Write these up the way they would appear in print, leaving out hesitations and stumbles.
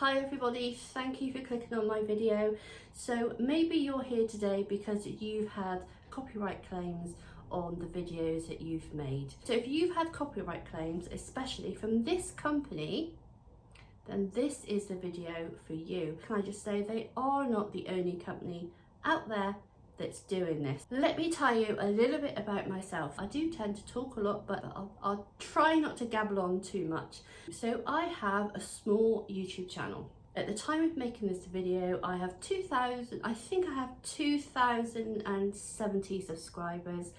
Hi everybody, thank you for clicking on my video. So maybe you're here today because you've had copyright claims on the videos that you've made. So if you've had copyright claims, especially from this company, then this is the video for you. Can I just say they are not the only company out there that's doing this. Let me tell you a little bit about myself. I do tend to talk a lot, but I'll try not to gabble on too much. So I have a small YouTube channel. At the time of making this video, I have 2,070 subscribers.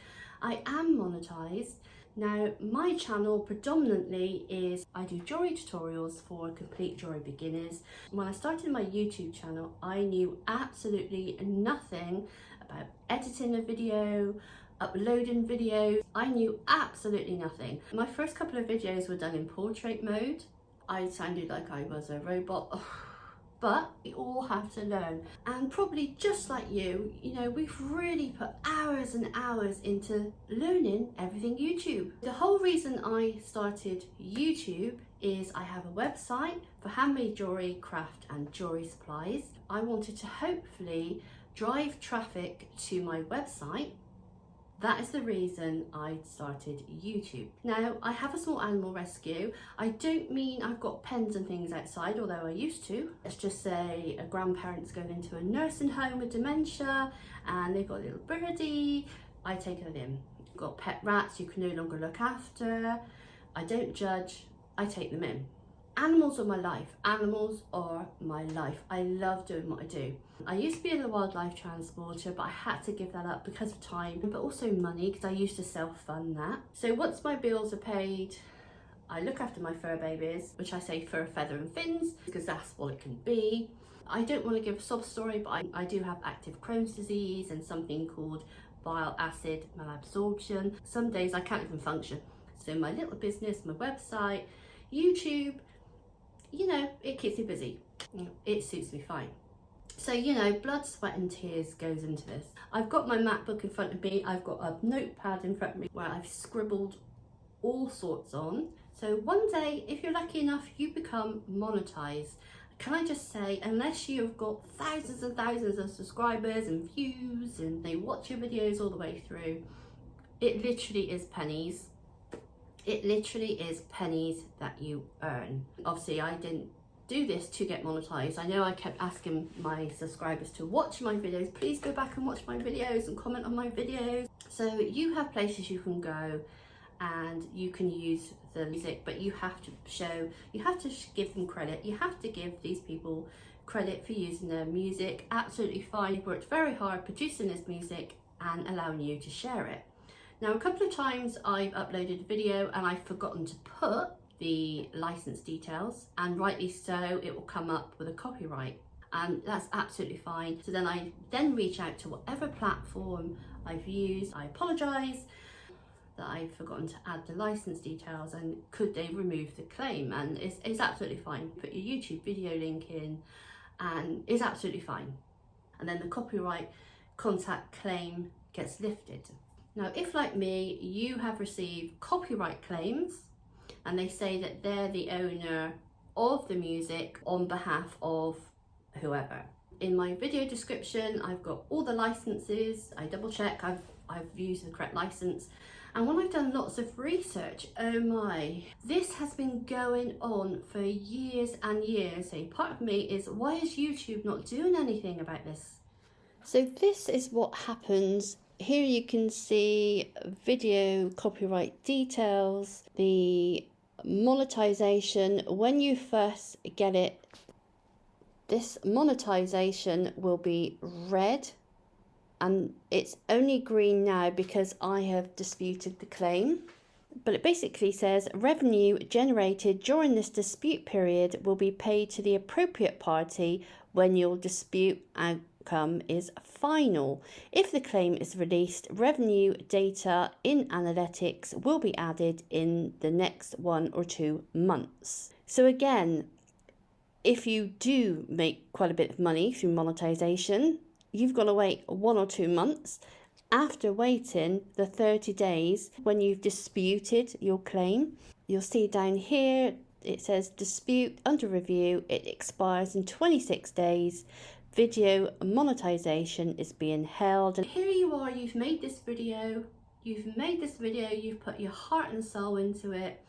I am monetized. Now, my channel predominantly is I do jewelry tutorials for complete jewelry beginners. When I started my YouTube channel, I knew absolutely nothing about editing a video, uploading videos. I knew absolutely nothing. My first couple of videos were done in portrait mode. I sounded like I was a robot. But we all have to learn, and probably just like you know, we've really put hours and hours into learning everything YouTube. The whole reason I started YouTube is I have a website for handmade jewelry, craft and jewelry supplies. I wanted to hopefully drive traffic to my website. That is the reason I started YouTube. Now, I have a small animal rescue. I don't mean I've got pens and things outside, although I used to. Let's just say a grandparent's going into a nursing home with dementia and they've got a little birdie. I take her in. Got pet rats you can no longer look after. I don't judge, I take them in. Animals are my life. Animals are my life. I love doing what I do. I used to be a wildlife transporter, but I had to give that up because of time, but also money, because I used to self-fund that. So once my bills are paid, I look after my fur babies, which I say fur, feather and fins, because that's all it can be. I don't want to give a sob story, but I do have active Crohn's disease and something called bile acid malabsorption. Some days I can't even function. So my little business, my website, YouTube, you know, it keeps me busy. It suits me fine. So, you know, blood, sweat and tears goes into this. I've got my MacBook in front of me. I've got a notepad in front of me where I've scribbled all sorts on. So one day, if you're lucky enough, you become monetized. Can I just say, unless you've got thousands and thousands of subscribers and views and they watch your videos all the way through, it literally is pennies. It literally is pennies that you earn. Obviously, I didn't do this to get monetized. I know I kept asking my subscribers to watch my videos. Please go back and watch my videos and comment on my videos. So you have places you can go and you can use the music, but you have to give them credit. You have to give these people credit for using their music. Absolutely fine. They've worked very hard producing this music and allowing you to share it. Now, a couple of times I've uploaded a video and I've forgotten to put the license details, and rightly so, it will come up with a copyright, and that's absolutely fine. So then I reach out to whatever platform I've used. I apologise that I've forgotten to add the license details and could they remove the claim, and it's absolutely fine. Put your YouTube video link in and it's absolutely fine. And then the copyright contact claim gets lifted. Now, if like me, you have received copyright claims and they say that they're the owner of the music on behalf of whoever. In my video description, I've got all the licenses. I double check I've used the correct license. And when I've done lots of research, oh my, this has been going on for years and years. So part of me is, why is YouTube not doing anything about this? So this is what happens. Here you can see video copyright details, the monetization. When you first get it, this monetization will be red, and it's only green now because I have disputed the claim. But it basically says revenue generated during this dispute period will be paid to the appropriate party when your dispute outcome is final. If the claim is released, revenue data in analytics will be added in the next 1 or 2 months. So again, if you do make quite a bit of money through monetization, you've got to wait 1 or 2 months. After waiting the 30 days, when you've disputed your claim, you'll see down here It says dispute under review. It expires in 26 days. Video monetization is being held. And here you are, you've made this video, you've put your heart and soul into it.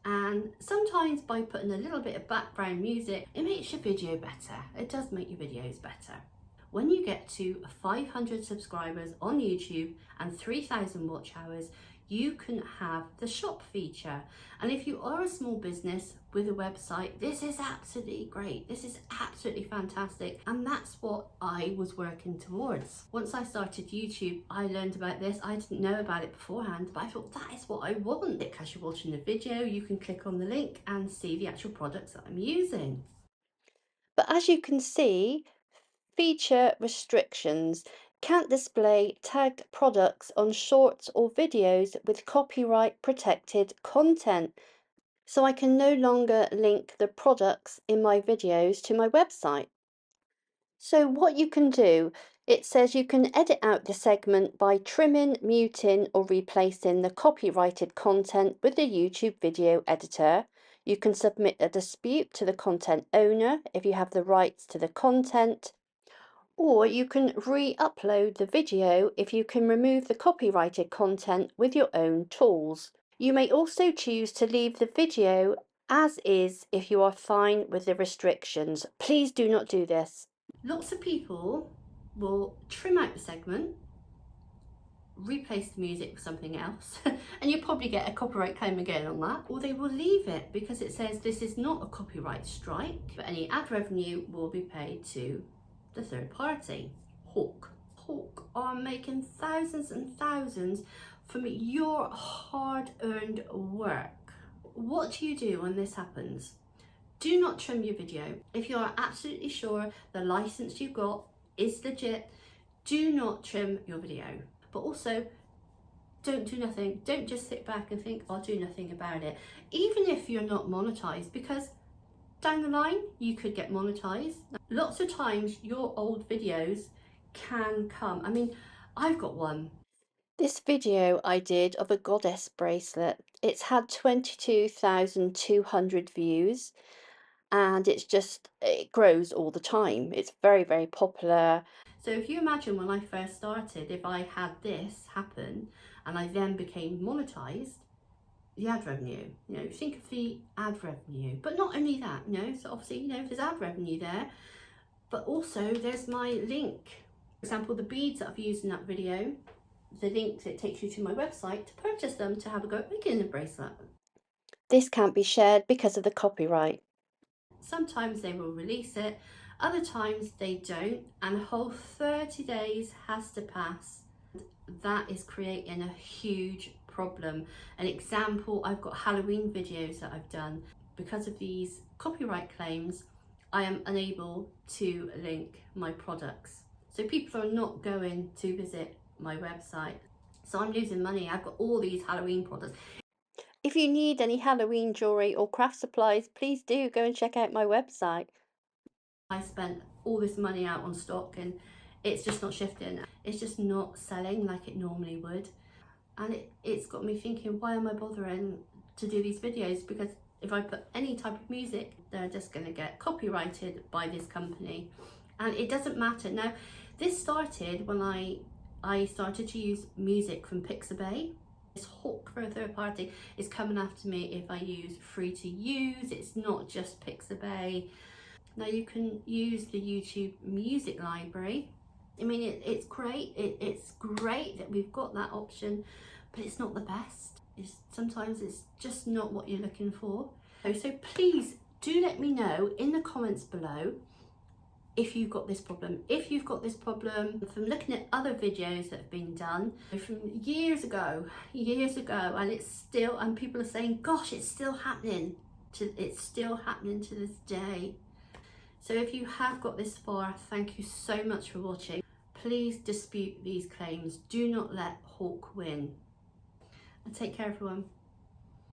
And sometimes by putting a little bit of background music, it makes your video better. It does make your videos better. When you get to 500 subscribers on YouTube and 3,000 watch hours, you can have the shop feature. And if you are a small business with a website, this is absolutely great. This is absolutely fantastic. And that's what I was working towards. Once I started YouTube, I learned about this. I didn't know about it beforehand, but I thought that is what I want. Because you're watching the video, you can click on the link and see the actual products that I'm using. But as you can see, feature restrictions. Can't display tagged products on shorts or videos with copyright protected content. So I can no longer link the products in my videos to my website. So what you can do, it says you can edit out the segment by trimming, muting or replacing the copyrighted content with the YouTube video editor. You can submit a dispute to the content owner if you have the rights to the content. Or you can re-upload the video if you can remove the copyrighted content with your own tools. You may also choose to leave the video as is if you are fine with the restrictions. Please do not do this. Lots of people will trim out the segment, replace the music with something else, and you'll probably get a copyright claim again on that. Or they will leave it because it says this is not a copyright strike, but any ad revenue will be paid to the third party, Haawk. Haawk are making thousands and thousands from your hard-earned work. What do you do when this happens? Do not trim your video. If you are absolutely sure the license you got is legit, do not trim your video. But also, don't do nothing. Don't just sit back and think, I'll do nothing about it. Even if you're not monetized, because down the line, you could get monetized. Lots of times your old videos can come. I mean, I've got one. This video I did of a goddess bracelet, it's had 22,200 views and it grows all the time. It's very, very popular. So if you imagine when I first started, if I had this happen and I then became monetized, the ad revenue, think of the ad revenue. But not only that, so obviously, there's ad revenue there, but also there's my link. For example, the beads that I've used in that video, the link that takes you to my website to purchase them to have a go at making the bracelet. This can't be shared because of the copyright. Sometimes they will release it, other times they don't, and a whole 30 days has to pass. That is creating a huge problem. An example, I've got Halloween videos that I've done. Because of these copyright claims, I am unable to link my products. So people are not going to visit my website. So I'm losing money. I've got all these Halloween products. If you need any Halloween jewellery or craft supplies, please do go and check out my website. I spent all this money out on stock and it's just not shifting. It's just not selling like it normally would. And it's got me thinking, why am I bothering to do these videos? Because if I put any type of music, they're just going to get copyrighted by this company. And it doesn't matter. Now, this started when I started to use music from Pixabay. This Haawk for a third party is coming after me if I use free to use. It's not just Pixabay. Now you can use the YouTube music library. I mean, it's great. It's great that we've got that option, but it's not the best. Sometimes it's just not what you're looking for. So please do let me know in the comments below if you've got this problem. If you've got this problem from looking at other videos that have been done from years ago, and it's still, and people are saying, gosh, it's still happening. It's still happening to this day. So if you have got this far, thank you so much for watching. Please dispute these claims. Do not let Haawk win. And take care, everyone.